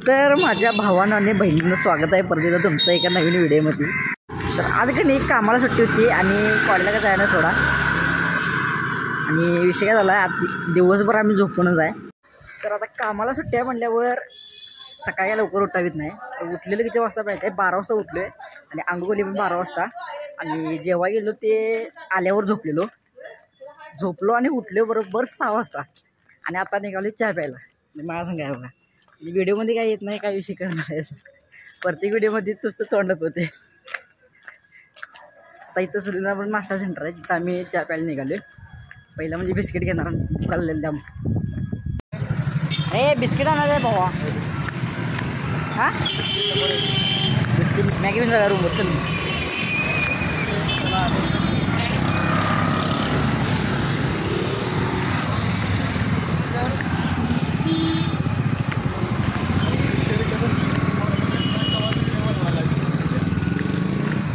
तर माझ्या भावानं आणि बहिणीनं स्वागत आहे परत एकदा तुमचं एका नवीन व्हिडिओमध्ये। तर आज का नाही कामाला सुट्टी होती आणि कॉलेजला काय जायला सोडा आणि विषय काय झाला आहे दिवसभर आम्ही झोपूनच आहे। तर आता कामाला सुट्टी आहे म्हटल्यावर सकाळी लवकर उठावीत नाही। उठलेलं किती वाजता पाहिजे 12 वाजता उठलो आहे आणि अंघोळी पण 12 वाजता आणि जेव्हा गेलो ते आल्यावर झोपलो आणि उठलो बरोबर 6 वाजता आणि आता निघालो चहा प्यायला। मला सांगा बघा व्हिडिओमध्ये काय येत नाही काय विषय करणार आहे प्रत्येक व्हिडिओमध्ये तुझं तोंडत होते। आता इथं सुद्धा पण नाश्ता सेंटर आहे तिथं आम्ही चहा प्यायला निघालो। पहिला म्हणजे बिस्किट घेणार खाल्लेलं द्या अरे बिस्किट आणणार आहे भावा हां बिस्किट मॅगी पण जागा रूमवर चल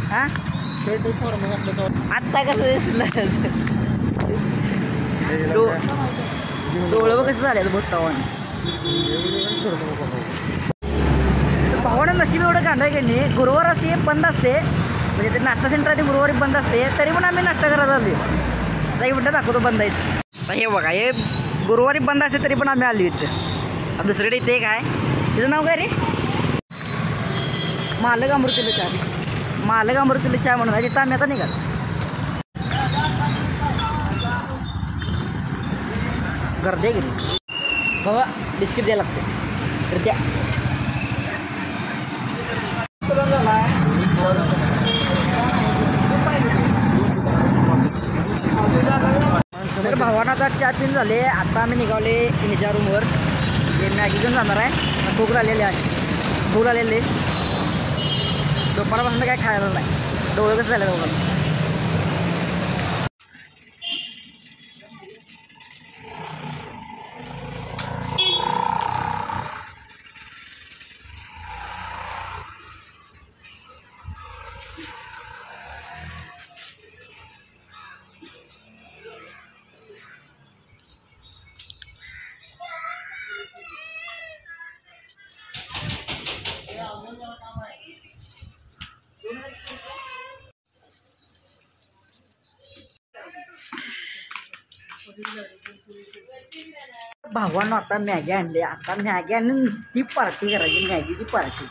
हां आत्ता कसं दिसलं डोळं कसं झालं बोटावानं भावानं नशीब एवढं कांदा आहे की नाही गुरुवार असते बंद असते म्हणजे ते नाश्ता सेंटर आहे ते गुरुवारी बंद असते तरी पण आम्ही नाश्ता करायला आलो आता एक मिनटं दाखवतो बंद आहे आता हे बघा हे गुरुवारी बंद असते तरी पण आम्ही आलो इथं दुसरीकडे इथे एक आहे तिचं नाव काय रे मालक अमृतुल्य चहा म्हणून आहे तिथं आम्ही आता निघाल गर्दी आहे की बाबा बिस्किट द्यायला लागते तर द्या तर भावानं आता चहा पिऊन झाले आता आम्ही निघाले ह्याच्या रूमवर हे मॅगी घेऊन जाणार आहे भूक आलेले दुपारपासून काय खायला नाही डोळं कसं झालं दोघांना भावानं आता मॅगी आणली आता मॅगी आणि नुसती पार्टी करायची मॅगीची पार्टी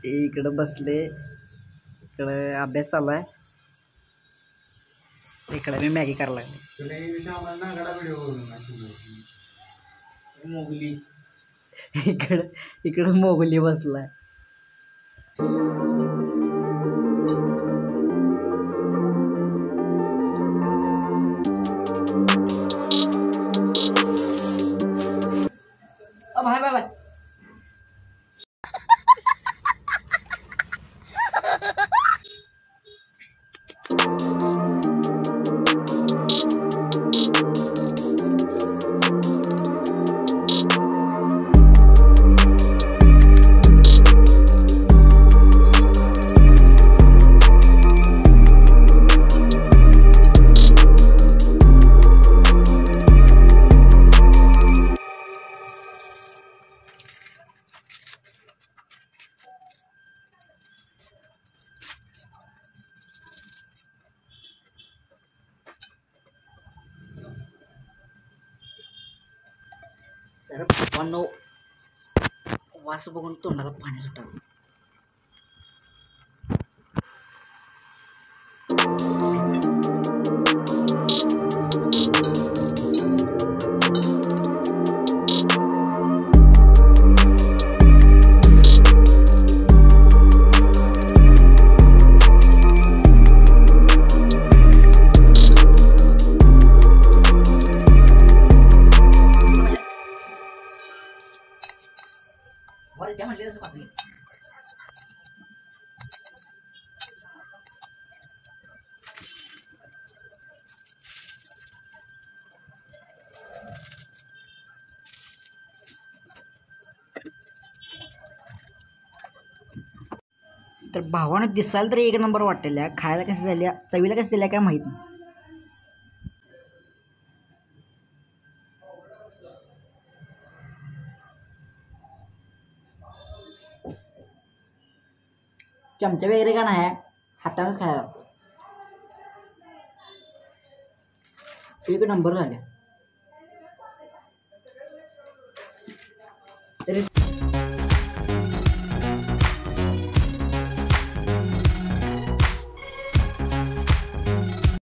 इकडं बसले इकडं अभ्यास चालू आहे इकडे मी मॅगी करायला लागले इकडं मोगली बसलाय बाय बाय बाय तर भावांनो वास बघून तोंडाला पाणी सुटावं. बरं त्या म्हणले तसं पाहतो. तर भावानं दिसायला तर एक नंबर वाटलेल्या, खायला कसं झाल्या, चवीला कसं झाल्या काय माहीत नाही. चमचा वगैरे का नाही, हातानंच खायला. एक नंबर झाल्या.